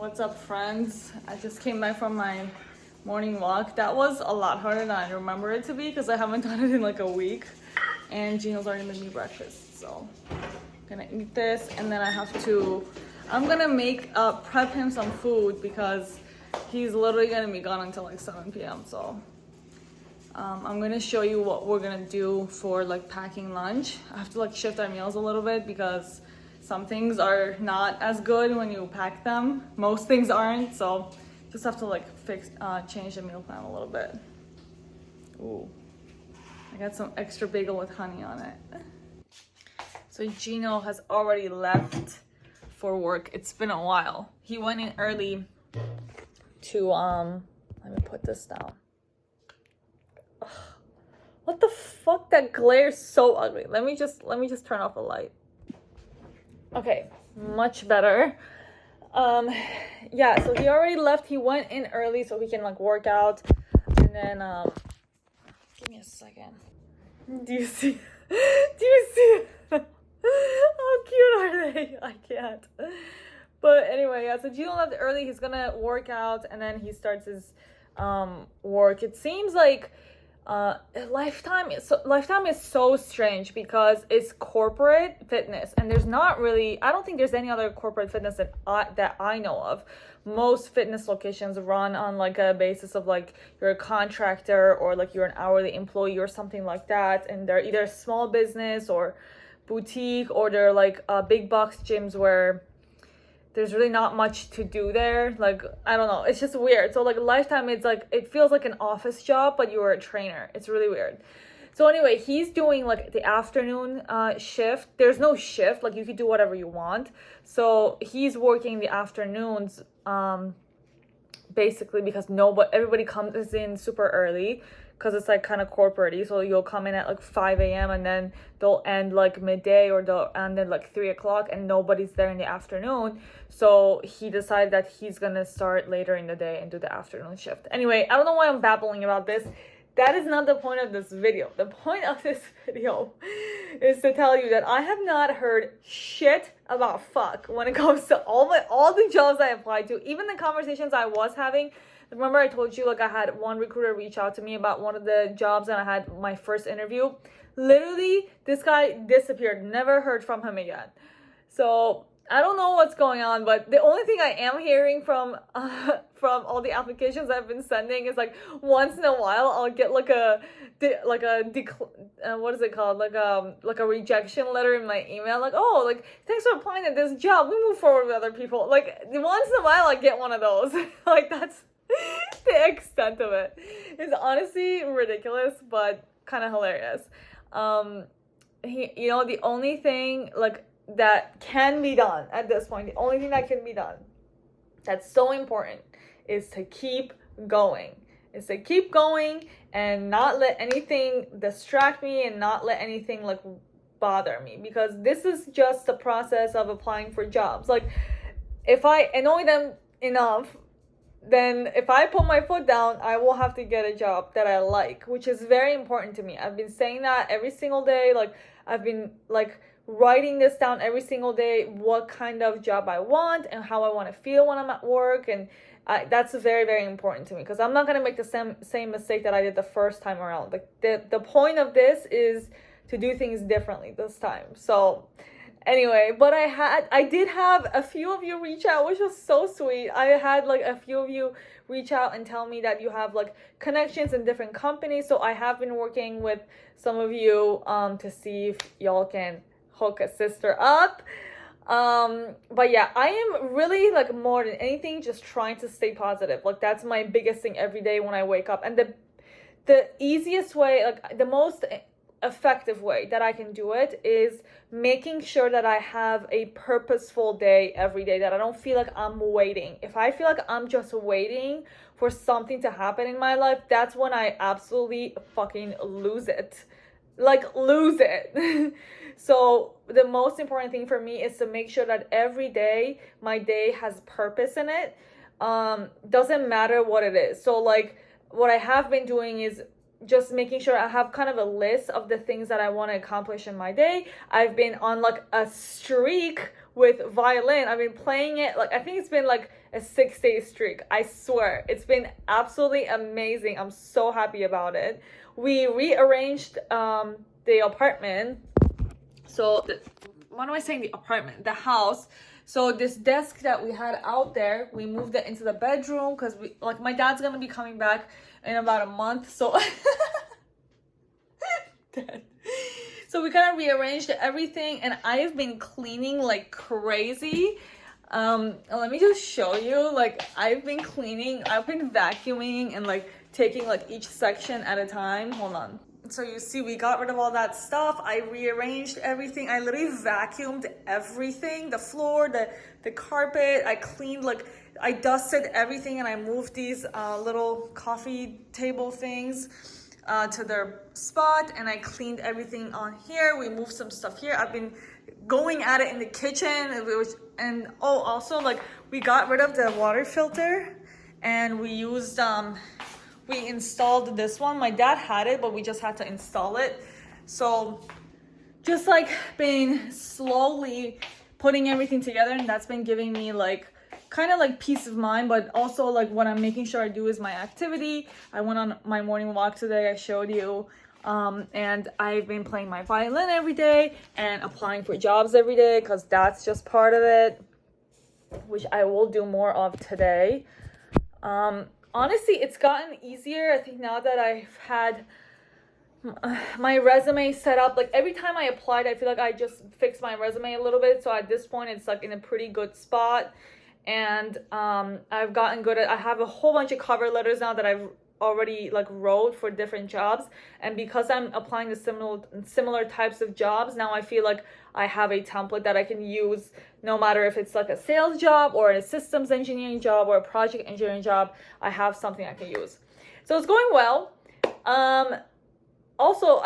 What's up, friends? I just came back from my morning walk. That was a lot harder than I remember it to be because I haven't done it in like a week. And Gino's already made me breakfast, so I'm gonna eat this, and then I'm gonna prep him some food because he's literally gonna be gone until like 7 p.m. So I'm gonna show you what we're gonna do for like packing lunch. I have to like shift our meals a little bit because some things are not as good when you pack them. Most things aren't, so just have to like change the meal plan a little bit. Ooh, I got some extra bagel with honey on it. So Gino has already left for work. It's been a while. He went in early to let me put this down. Ugh. What the fuck? That glare is so ugly. Let me just turn off the light. Okay, much better. Yeah, so he already left. He went in early so he can like work out, and then give me a second. Do you see how cute are they? I can't. But anyway, yeah, so Gino left early. He's gonna work out, and then he starts his work. It seems like Lifetime is so strange because it's corporate fitness, and there's not really, I don't think there's any other corporate fitness that I know of. Most fitness locations run on like a basis of like you're a contractor or like you're an hourly employee or something like that, and they're either small business or boutique, or they're like big box gyms where there's really not much to do there. Like, I don't know, it's just weird. So like Lifetime, it's like, it feels like an office job, but you're a trainer. It's really weird. So anyway, he's doing like the afternoon shift. There's no shift, like you could do whatever you want. So he's working the afternoons basically because everybody comes in super early, because it's like kind of corporate-y. So you'll come in at like 5 a.m. and then they'll end like midday, or they'll end at like 3 o'clock, and nobody's there in the afternoon. So he decided that he's gonna start later in the day and do the afternoon shift. Anyway, I don't know why I'm babbling about this. That is not the point of this video. The point of this video is to tell you that I have not heard shit about fuck when it comes to all the jobs I applied to, even the conversations I was having. Remember I told you like I had one recruiter reach out to me about one of the jobs, and I had my first interview. Literally, this guy disappeared. Never heard from him again. So I don't know what's going on, but the only thing I am hearing from all the applications I've been sending is like once in a while I'll get like what is it called, like a rejection letter in my email, like, oh, like, thanks for applying to this job, we move forward with other people. Like once in a while I get one of those. Like that's the extent of it. It's honestly ridiculous, but kind of hilarious. The only thing like that can be done at this point, the only thing that can be done that's so important is to keep going. And not let anything distract me, and not let anything like bother me, because this is just the process of applying for jobs. Like if I annoy them enough, then if I put my foot down, I will have to get a job that I like, which is very important to me. I've been saying that every single day. Like I've been like writing this down every single day, what kind of job I want and how I want to feel when I'm at work. And that's very, very important to me, because I'm not going to make the same mistake that I did the first time around. Like the point of this is to do things differently this time. So anyway, but I did have a few of you reach out, which was so sweet. I had like a few of you reach out and tell me that you have like connections in different companies. So I have been working with some of you to see if y'all can hook a sister up. But yeah, I am really like more than anything just trying to stay positive. Like that's my biggest thing every day when I wake up. And the easiest way, like the most effective way that I can do it is making sure that I have a purposeful day every day, that I don't feel like I'm waiting. If I feel like I'm just waiting for something to happen in my life, that's when I absolutely fucking lose it. Like lose it. So the most important thing for me is to make sure that every day my day has purpose in it. Doesn't matter what it is. So like what I have been doing is just making sure I have kind of a list of the things that I want to accomplish in my day. I've been on like a streak with violin. I've been playing it, like, I think it's been like a 6-day streak. I swear. It's been absolutely amazing. I'm so happy about it. We rearranged the apartment. So, what am I saying? The apartment, the house. So this desk that we had out there, we moved it into the bedroom because my dad's gonna be coming back in about a month. So, so we kind of rearranged everything, and I've been cleaning like crazy. Let me just show you. Like, I've been cleaning, I've been vacuuming and like taking like each section at a time. Hold on. So you see, we got rid of all that stuff. I rearranged everything. I literally vacuumed everything, the floor, the carpet. I cleaned, like, I dusted everything, and I moved these little coffee table things to their spot, and I cleaned everything on here. We moved some stuff here. I've been going at it in the kitchen, and also, like, we got rid of the water filter, and we used we installed this one. My dad had it, but we just had to install it. So just like been slowly putting everything together, and that's been giving me like kind of like peace of mind. But also, like, what I'm making sure I do is my activity. I went on my morning walk today, I showed you, and I've been playing my violin every day and applying for jobs every day, because that's just part of it, which I will do more of today. Honestly, it's gotten easier. I think now that I've had my resume set up, like, every time I applied, I feel like I just fixed my resume a little bit. So at this point, it's like in a pretty good spot. And I've gotten good at, I have a whole bunch of cover letters now that I've already like wrote for different jobs. And because I'm applying to similar types of jobs, now I feel like I have a template that I can use no matter if it's like a sales job or a systems engineering job or a project engineering job. I have something I can use. So it's going well. Also,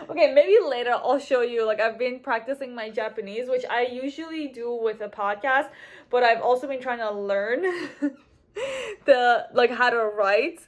okay, maybe later I'll show you, like, I've been practicing my Japanese, which I usually do with a podcast, but I've also been trying to learn how to write,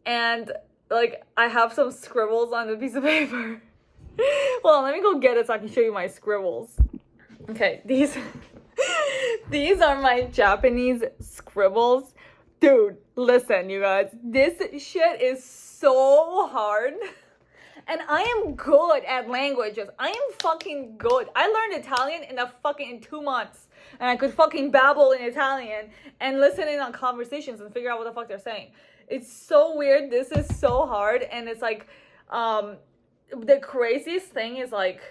and like I have some scribbles on a piece of paper. Well, let me go get it so I can show you my scribbles. Okay, these are my Japanese scribbles. Dude, listen, you guys, this shit is so hard. And I am good at languages. I am fucking good. I learned Italian in 2 months. And I could fucking babble in Italian and listen in on conversations and figure out what the fuck they're saying. It's so weird. This is so hard. And it's like, the craziest thing is, like,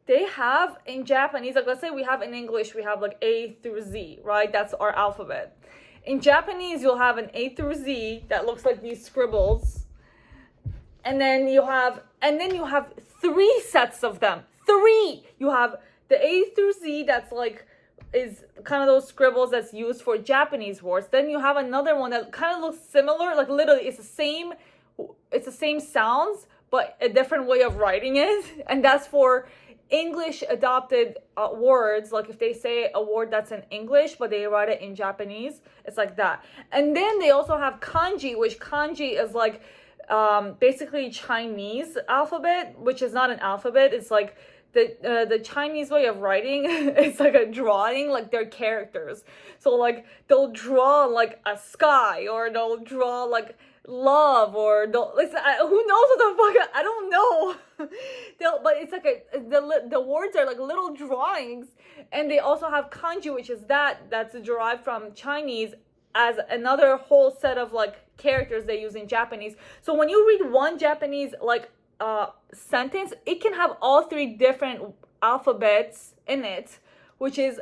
they have in Japanese, like, let's say we have in English, we have like A through Z, right? That's our alphabet. In Japanese, you'll have an A through Z that looks like these scribbles. And then you have 3 sets of them. 3! You have the A through Z that's like, is kind of those scribbles that's used for Japanese words. Then you have another one that kind of looks similar, like literally it's the same sounds, but a different way of writing it. And that's for English adopted words. Like if they say a word that's in English, but they write it in Japanese, it's like that. And then they also have kanji, which kanji is like, basically Chinese alphabet, which is not an alphabet. It's like the Chinese way of writing. It's like a drawing, like they're characters. So like they'll draw like a sky, or they'll draw like love, or who knows what the fuck, I don't know. But it's like the words are like little drawings. And they also have kanji, which is that's derived from Chinese, as another whole set of like characters they use in Japanese. So when you read one Japanese like sentence, it can have all 3 different alphabets in it, which is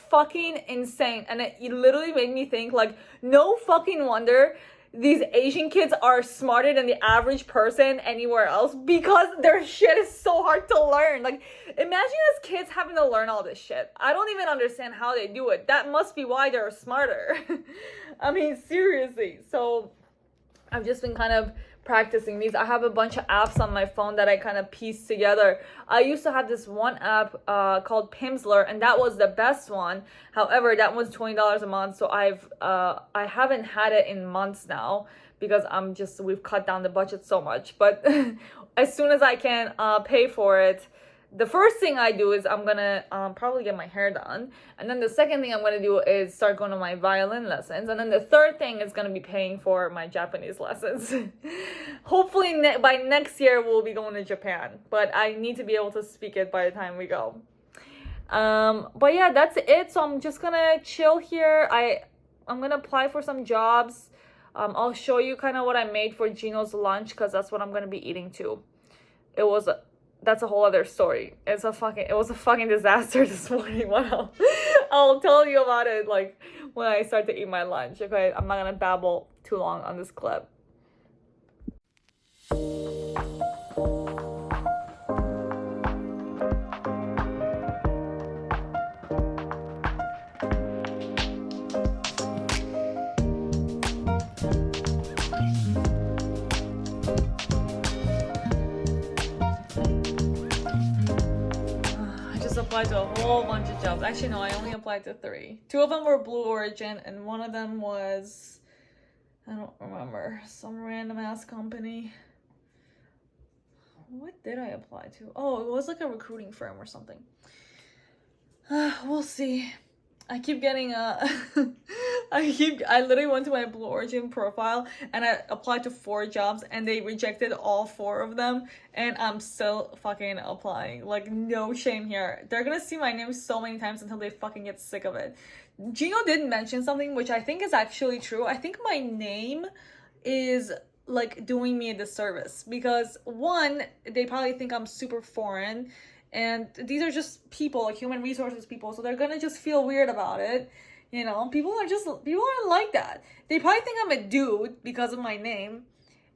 fucking insane. And it literally made me think, like, no fucking wonder these Asian kids are smarter than the average person anywhere else, because their shit is so hard to learn. Like, imagine as kids having to learn all this shit. I don't even understand how they do it. That must be why they're smarter. I mean, seriously. So I've just been kind of practicing these. I have a bunch of apps on my phone that I kind of piece together. I used to have this one app called Pimsleur, and that was the best one. However, that was $20 a month, so I haven't had it in months now, because we've cut down the budget so much. But as soon as I can pay for it, the first thing I do is I'm gonna probably get my hair done, and then the second thing I'm gonna do is start going to my violin lessons, and then the third thing is gonna be paying for my Japanese lessons. Hopefully by next year we'll be going to Japan, but I need to be able to speak it by the time we go. But yeah, that's it. So I'm just gonna chill here. I'm gonna apply for some jobs. I'll show you kind of what I made for Gino's lunch, because that's what I'm gonna be eating too. That's a whole other story. It was a fucking disaster this morning. Wow. I'll tell you about it like when I start to eat my lunch. Okay, I'm not gonna babble too long on this clip. Applied to a whole bunch of jobs. Actually, no, I only applied to 3. 2 of them were Blue Origin, and one of them was, I don't remember, some random ass company. What did I apply to? Oh, it was like a recruiting firm or something. We'll see. I keep getting I literally went to my Blue Origin profile and I applied to 4 jobs and they rejected all 4 of them, and I'm still fucking applying. Like, no shame here. They're gonna see my name so many times until they fucking get sick of it. Gino did mention something which I think is actually true. I think my name is like doing me a disservice because, one, they probably think I'm super foreign, and these are just people, like human resources people, so they're gonna just feel weird about it. You know, people aren't like that. They probably think I'm a dude because of my name,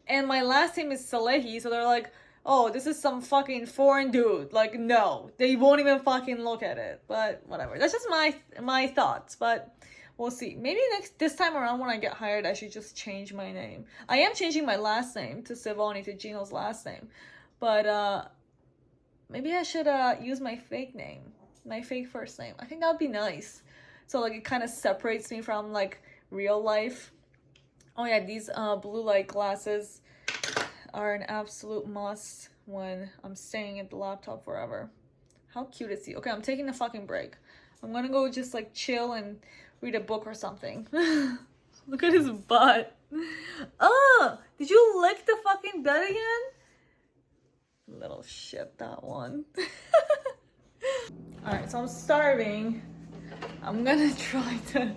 and my last name is Salehi, so they're like, oh, this is some fucking foreign dude. Like, no, they won't even fucking look at it. But whatever, that's just my thoughts. But we'll see. Maybe this time around when I get hired, I should just change my name. I am changing my last name to Sivoni, to Gino's last name, but maybe I should use my fake name, my fake first name. I think that would be nice. So like it kind of separates me from like real life. Oh yeah, these blue light glasses are an absolute must when I'm staying at the laptop forever. How cute is he? Okay, I'm taking a fucking break. I'm gonna go just like chill and read a book or something. Look at his butt. Oh, did you lick the fucking bed again? Little shit, that one. Alright, so I'm starving. I'm gonna try to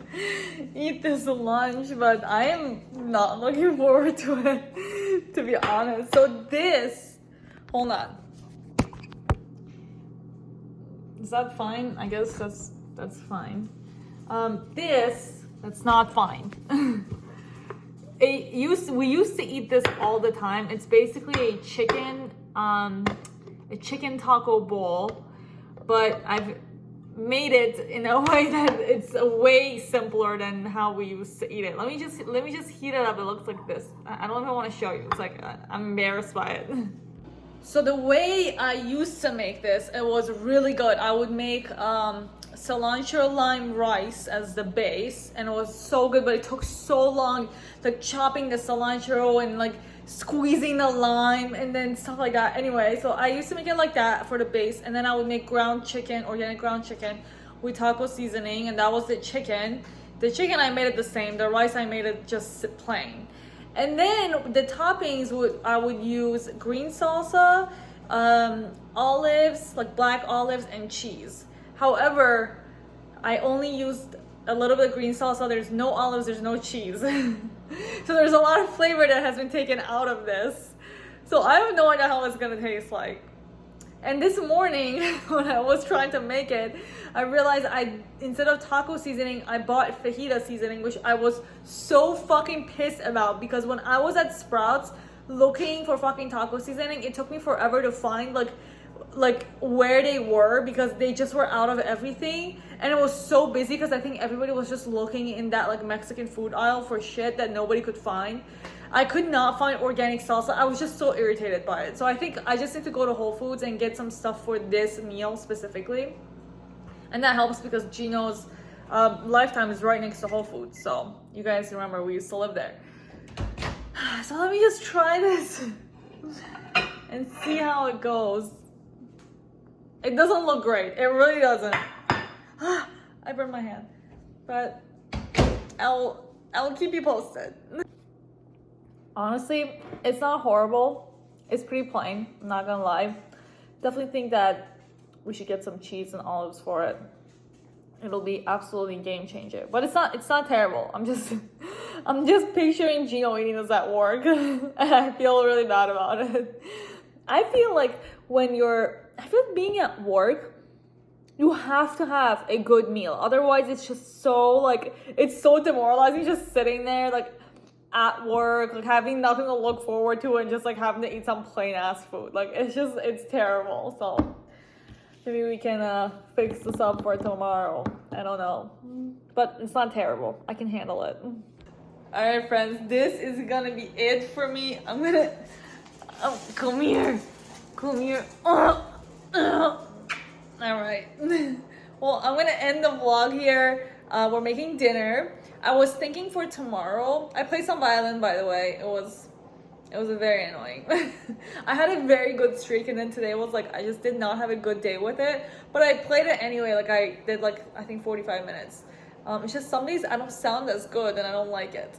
eat this lunch, but I am not looking forward to it, to be honest. So this, hold on. Is that fine? I guess that's fine. That's not fine. We used to eat this all the time. It's basically a chicken taco bowl, but I've made it in a way that it's way simpler than how we used to eat it. Let me just heat it up. It looks like this. I don't even want to show you. It's like I'm embarrassed by it. So the way I used to make this, it was really good. I would make cilantro lime rice as the base, and it was so good, but it took so long, like chopping the cilantro and like squeezing the lime and then stuff like that. Anyway, so I used to make it like that for the base, and then I would make organic ground chicken with taco seasoning, and that was the chicken. The chicken I made it the same, the rice I made it just plain. And then the toppings I would use green salsa, olives, like black olives, and cheese. However, I only used a little bit of green salsa. There's no olives, there's no cheese. So there's a lot of flavor that has been taken out of this. So I have no idea how it's gonna taste like. And this morning, when I was trying to make it, I realized instead of taco seasoning, I bought fajita seasoning, which I was so fucking pissed about, because when I was at Sprouts looking for fucking taco seasoning, it took me forever to find like where they were, because they just were out of everything, and it was so busy because I think everybody was just looking in that like Mexican food aisle for shit that nobody could find. I could not find organic salsa. I was just so irritated by it. So I think I just need to go to Whole Foods and get some stuff for this meal specifically, and that helps because Gino's Lifetime is right next to Whole Foods. So you guys remember we used to live there. So let me just try this and see how it goes. It doesn't look great. It really doesn't. I burned my hand. But I'll keep you posted. Honestly, it's not horrible. It's pretty plain, I'm not gonna lie. Definitely think that we should get some cheese and olives for it. It'll be absolutely game changer. But it's not terrible. I'm just picturing Gino eating this at work and I feel really bad about it. I feel like being at work, you have to have a good meal. Otherwise it's just so like, it's so demoralizing just sitting there like at work, like having nothing to look forward to and just like having to eat some plain ass food. Like it's terrible. So maybe we can fix this up for tomorrow. I don't know. But it's not terrible. I can handle it. Alright friends, this is gonna be it for me. Come here. Alright. Well, I'm gonna end the vlog here. We're making dinner. I was thinking for tomorrow. I played some violin, by the way. It was very annoying. I had a very good streak, and then today was like I just did not have a good day with it. But I played it anyway. Like I did like I think 45 minutes. It's just some days I don't sound as good and I don't like it.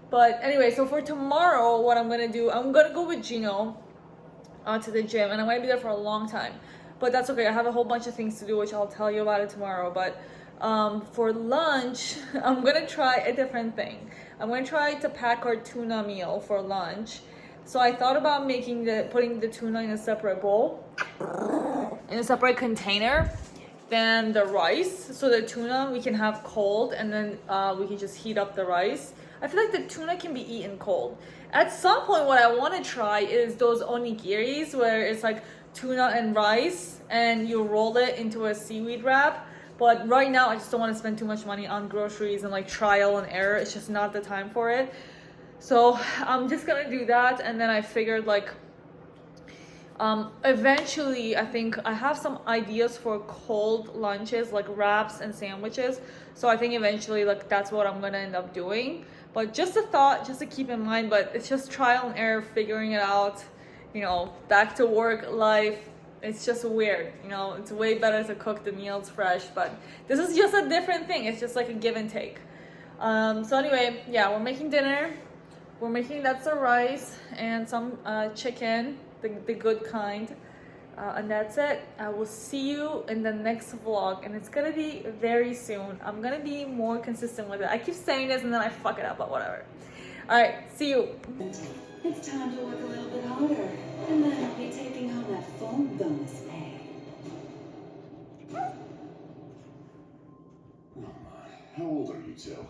But anyway, so for tomorrow, what I'm gonna do, I'm gonna go with Gino to the gym, and I'm gonna be there for a long time. But that's okay. I have a whole bunch of things to do, which I'll tell you about it tomorrow. But for lunch, I'm gonna try a different thing. I'm gonna try to pack our tuna meal for lunch. So I thought about putting the tuna in a separate bowl, in a separate container than the rice. So the tuna we can have cold, and then we can just heat up the rice. I feel like the tuna can be eaten cold. At some point, what I want to try is those onigiris, where it's like tuna and rice, and you roll it into a seaweed wrap. But right now, I just don't want to spend too much money on groceries and like trial and error. It's just not the time for it. So I'm just gonna do that, and then I figured like eventually I think I have some ideas for cold lunches, like wraps and sandwiches. So I think eventually like that's what I'm gonna end up doing. But just a thought, just to keep in mind. But it's just trial and error, figuring it out. You know, back to work life. It's just weird, you know. It's way better to cook the meals fresh, but this is just a different thing. It's just like a give and take. So anyway, yeah, we're making dinner. We're making that's rice and some chicken, the good kind, and that's it. I will see you in the next vlog, and it's gonna be very soon. I'm gonna be more consistent with it. I keep saying this and then I fuck it up, but whatever. All right, see you. It's time to work a little bit harder, and then I'll be taking home that phone bonus pay. Oh my, how old are you two?